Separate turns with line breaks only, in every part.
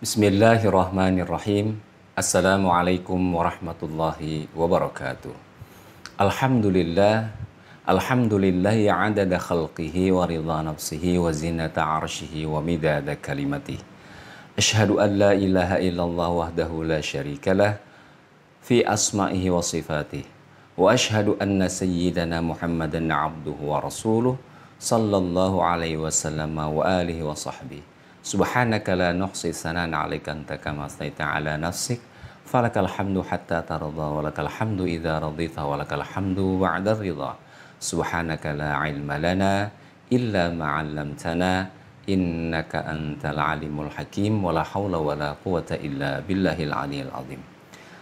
Bismillahirrahmanirrahim. Assalamualaikum warahmatullahi wabarakatuh. Alhamdulillah. Alhamdulillahi adada khalqihi wa ridha nafsihi wa zinata arshihi wa midada kalimatihi. Ashhadu an la ilaha illallah wahdahu la syarikalah fi asma'ihi wa sifatihi. Wa ashhadu anna sayyidana Muhammadan abduhu wa rasuluh sallallahu alaihi wasallam wa alihi wa sahbihi. Subhanaka la nuhsi sanan 'alaika anta kama asnaita 'ala nafsik falakal hamdu hatta tarda wa lakal hamdu idza radita wa lakal hamdu ba'da ridha. Subhanaka la 'ilma lana illa ma 'allamtana innaka antal alimul hakim wa la haula wa la quwata illa billahil aliyil azim.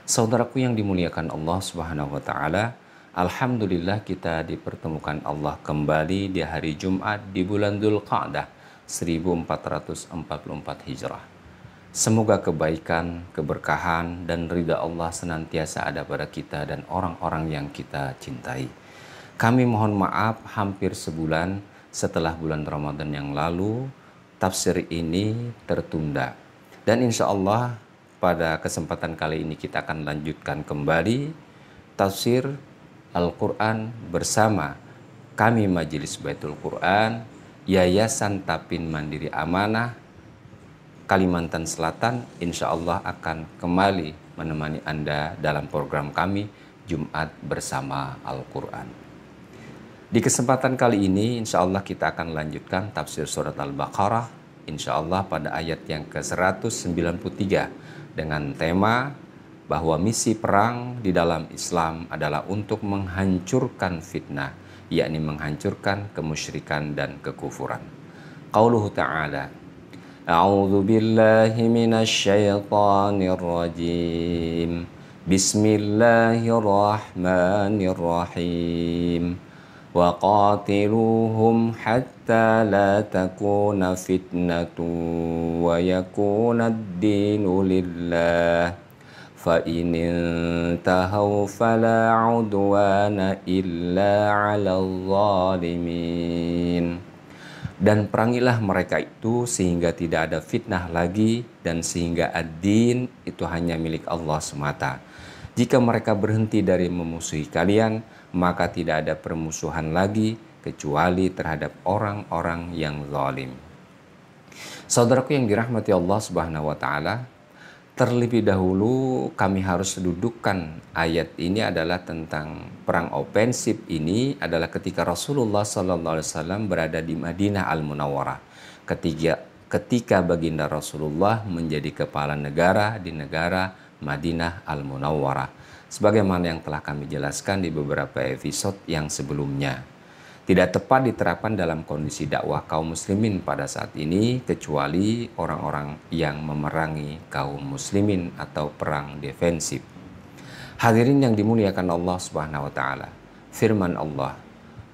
Saudaraku yang dimuliakan Allah Subhanahu wa taala, alhamdulillah kita dipertemukan Allah kembali di hari Jumat di bulan Dzulqa'dah 1444 Hijrah. Semoga kebaikan, keberkahan, dan ridha Allah senantiasa ada pada kita dan orang-orang yang kita cintai. Kami mohon maaf hampir sebulan setelah bulan Ramadan yang lalu, tafsir ini tertunda. Dan insya Allah pada kesempatan kali ini kita akan lanjutkan kembali tafsir Al-Quran bersama kami Majelis Baitul Quran, Yayasan Tapin Mandiri Amanah, Kalimantan Selatan, insya Allah akan kembali menemani Anda dalam program kami Jumat bersama Al-Quran. Di kesempatan kali ini insya Allah kita akan lanjutkan tafsir surat Al-Baqarah, insya Allah pada ayat yang ke-193 dengan tema bahwa misi perang di dalam Islam adalah untuk menghancurkan fitnah, yakni menghancurkan kemusyrikan dan kekufuran. Qauluhu ta'ala, A'udzu billahi minasy syaithanir rajim. Bismillahirrahmanirrahim. Wa qatiluhum hatta la takuna fitnatun wa yakuna ad-dinu lillah. فَإِنِ انْتَهَوْا فَلَا عُدْوَانَ إِلَّا عَلَى الظَّالِمِينَ. Dan perangilah mereka itu sehingga tidak ada fitnah lagi dan sehingga ad-din itu hanya milik Allah semata. Jika mereka berhenti dari memusuhi kalian, maka tidak ada permusuhan lagi kecuali terhadap orang-orang yang zalim. Saudaraku yang dirahmati Allah Subhanahu wa taala, terlebih dahulu kami harus dudukkan ayat ini adalah tentang perang ofensif. Ini adalah ketika Rasulullah SAW berada di Madinah Al-Munawwarah. Ketika baginda Rasulullah menjadi kepala negara di negara Madinah Al-Munawwarah. Sebagaimana yang telah kami jelaskan di beberapa episode yang sebelumnya. Tidak tepat diterapkan dalam kondisi dakwah kaum muslimin pada saat ini kecuali orang-orang yang memerangi kaum muslimin atau perang defensif. Hadirin yang dimuliakan Allah Subhanahu wa taala. Firman Allah,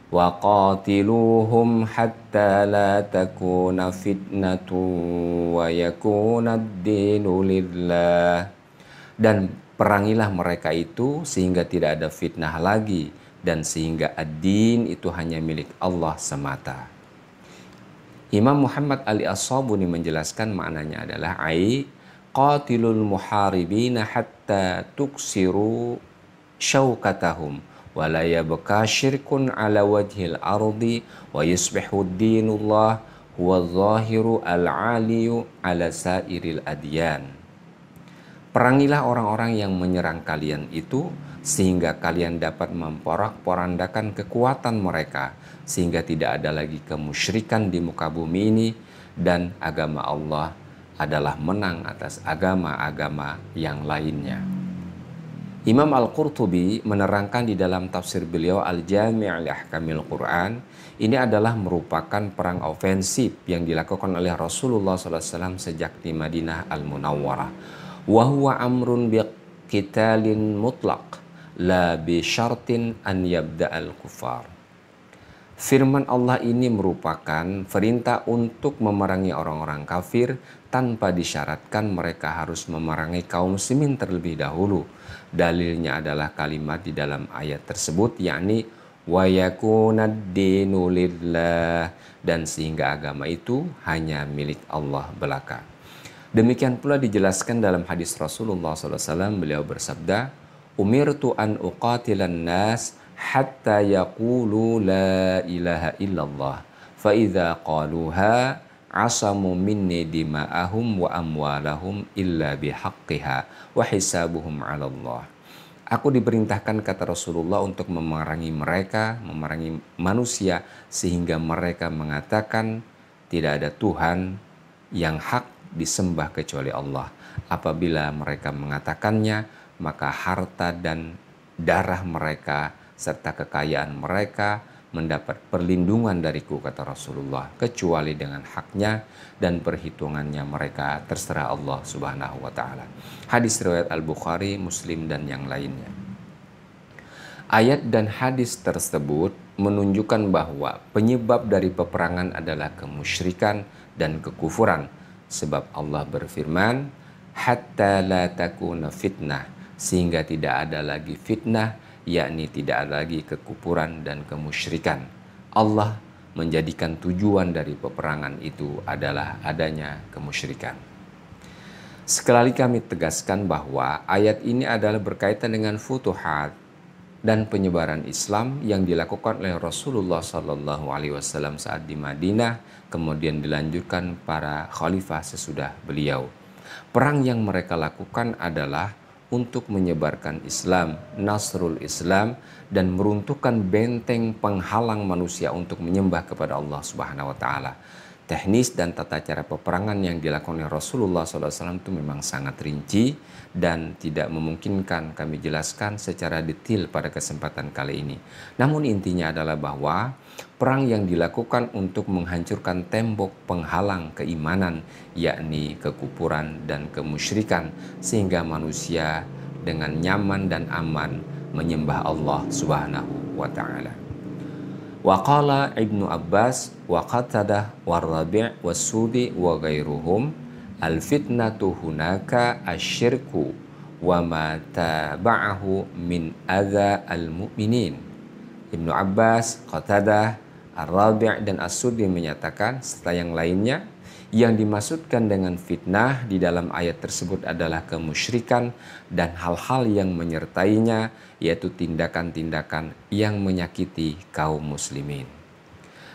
"Wa qatiluhum hatta la takuna fitnatun wa yakuna ad-dinu lillah." Dan perangilah mereka itu sehingga tidak ada fitnah lagi dan sehingga ad-din itu hanya milik Allah semata. Imam Muhammad Ali As-Sabuni menjelaskan maknanya adalah qatilul muharibina hatta tuksiru syaukatahum wa la yabqa syirkun ala wajhil ardi wa yusbihu ad-dinullah huwa zahiru al-aliyu ala sairil adyan. Perangilah orang-orang yang menyerang kalian itu sehingga kalian dapat memporak-porandakan kekuatan mereka sehingga tidak ada lagi kemusyrikan di muka bumi ini dan agama Allah adalah menang atas agama-agama yang lainnya. Imam Al-Qurtubi menerangkan di dalam tafsir beliau Al-Jami' li Ahkamil Quran, ini adalah merupakan perang ofensif yang dilakukan oleh Rasulullah SAW sejak di Madinah Al-Munawwarah. Wa huwa amrun biqitalin mutlaq la bi syartin an yabda'al kufar. Firman Allah ini merupakan perintah untuk memerangi orang-orang kafir tanpa disyaratkan mereka harus memerangi kaum muslimin terlebih dahulu. Dalilnya adalah kalimat di dalam ayat tersebut, yakni wa yakunad dinu lillah, dan sehingga agama itu hanya milik Allah belaka. Demikian pula dijelaskan dalam hadis Rasulullah SAW, beliau bersabda, "Umirtu an uqatilan nas hatta yaqulu la ilaha illallah. Fa idza qaluha asamu minni dima'ahum wa amwalahum illa bihaqqiha wa hisabuhum 'ala Allah." Aku diperintahkan, kata Rasulullah, untuk memerangi mereka, memerangi manusia, sehingga mereka mengatakan tidak ada Tuhan yang hak disembah kecuali Allah. Apabila mereka mengatakannya, maka harta dan darah mereka serta kekayaan mereka mendapat perlindungan dariku, kata Rasulullah, kecuali dengan haknya dan perhitungannya mereka terserah Allah Subhanahu wa taala. Hadis riwayat Al-Bukhari, Muslim dan yang lainnya. Ayat dan hadis tersebut menunjukkan bahwa penyebab dari peperangan adalah kemusyrikan dan kekufuran. Sebab Allah berfirman, hatta la takuna fitnah, sehingga tidak ada lagi fitnah, yakni tidak ada lagi kekufuran dan kemusyrikan. Allah menjadikan tujuan dari peperangan itu adalah adanya kemusyrikan. Sekali kami tegaskan bahwa ayat ini adalah berkaitan dengan futuhat dan penyebaran Islam yang dilakukan oleh Rasulullah SAW saat di Madinah, kemudian dilanjutkan para khalifah sesudah beliau. Perang yang mereka lakukan adalah untuk menyebarkan Islam, nasrul Islam, dan meruntuhkan benteng penghalang manusia untuk menyembah kepada Allah Subhanahu wa taala. Teknis dan tata cara peperangan yang dilakukan oleh Rasulullah SAW itu memang sangat rinci dan tidak memungkinkan kami jelaskan secara detail pada kesempatan kali ini. Namun intinya adalah bahwa perang yang dilakukan untuk menghancurkan tembok penghalang keimanan, yakni kekufuran dan kemusyrikan, sehingga manusia dengan nyaman dan aman menyembah Allah Subhanahu wa taala. Wa qala Ibnu Abbas wa Qatadah wa Rabi' wa Sudi wa ghairuhum al-fitnatu hunaka asyirku wa ma taba'ahu min adza al-mu'minin. Ibnu Abbas, Qatadah, Ar-Rabi' dan As-Sudi menyatakan serta yang lainnya, yang dimaksudkan dengan fitnah di dalam ayat tersebut adalah kemusyrikan dan hal-hal yang menyertainya, yaitu tindakan-tindakan yang menyakiti kaum muslimin.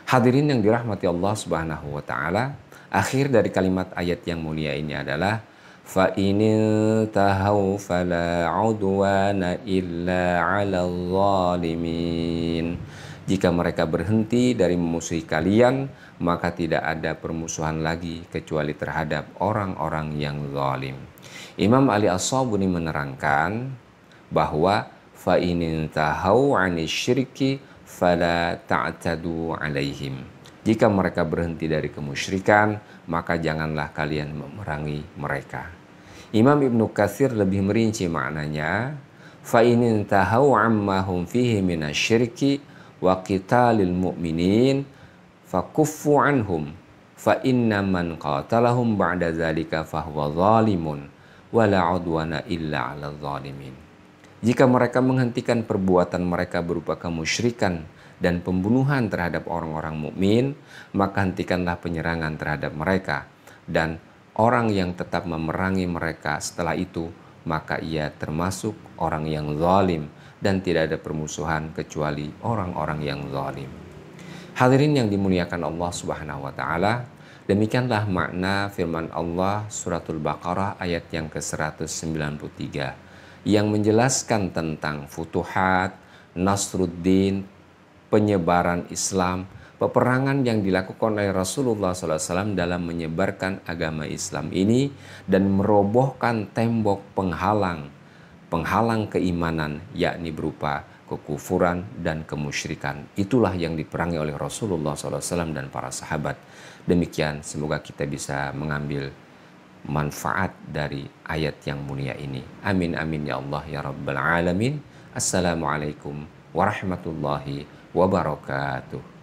Hadirin yang dirahmati Allah Subhanahu wa taala, akhir dari kalimat ayat yang mulia ini adalah fa inil tahau fala udwana illa 'alal zalimin. Jika mereka berhenti dari memusuhi kalian, maka tidak ada permusuhan lagi kecuali terhadap orang-orang yang zalim. Imam Ali As-Sabuni menerangkan bahwa fa in tahau 'anil syirki fala ta'tadu 'alaihim. Jika mereka berhenti dari kemusyrikan, maka janganlah kalian memerangi mereka. Imam Ibnu Katsir lebih merinci maknanya, fa in tahau 'amma hum fihi minasyirki wa qitalil mu'minin fakuffu anhum fa inna man qatalahum ba'da zalika fahuwa zalimun wa la udwana illa 'alal zalimin. Jika mereka menghentikan perbuatan mereka berupa kemusyrikan dan pembunuhan terhadap orang-orang mukmin, maka hentikanlah penyerangan terhadap mereka, dan orang yang tetap memerangi mereka setelah itu, maka ia termasuk orang yang zalim, dan tidak ada permusuhan kecuali orang-orang yang zalim. Hadirin yang dimuliakan Allah Subhanahu wa taala, demikianlah makna firman Allah suratul Baqarah ayat yang ke-193 yang menjelaskan tentang futuhat, nasruddin, penyebaran Islam, peperangan yang dilakukan oleh Rasulullah SAW dalam menyebarkan agama Islam ini dan merobohkan tembok penghalang keimanan, yakni berupa kekufuran dan kemusyrikan. Itulah yang diperangi oleh Rasulullah SAW dan para sahabat. Demikian, semoga kita bisa mengambil manfaat dari ayat yang mulia ini. Amin amin ya Allah ya Rabbal Alamin. Assalamualaikum warahmatullahi wabarakatuh.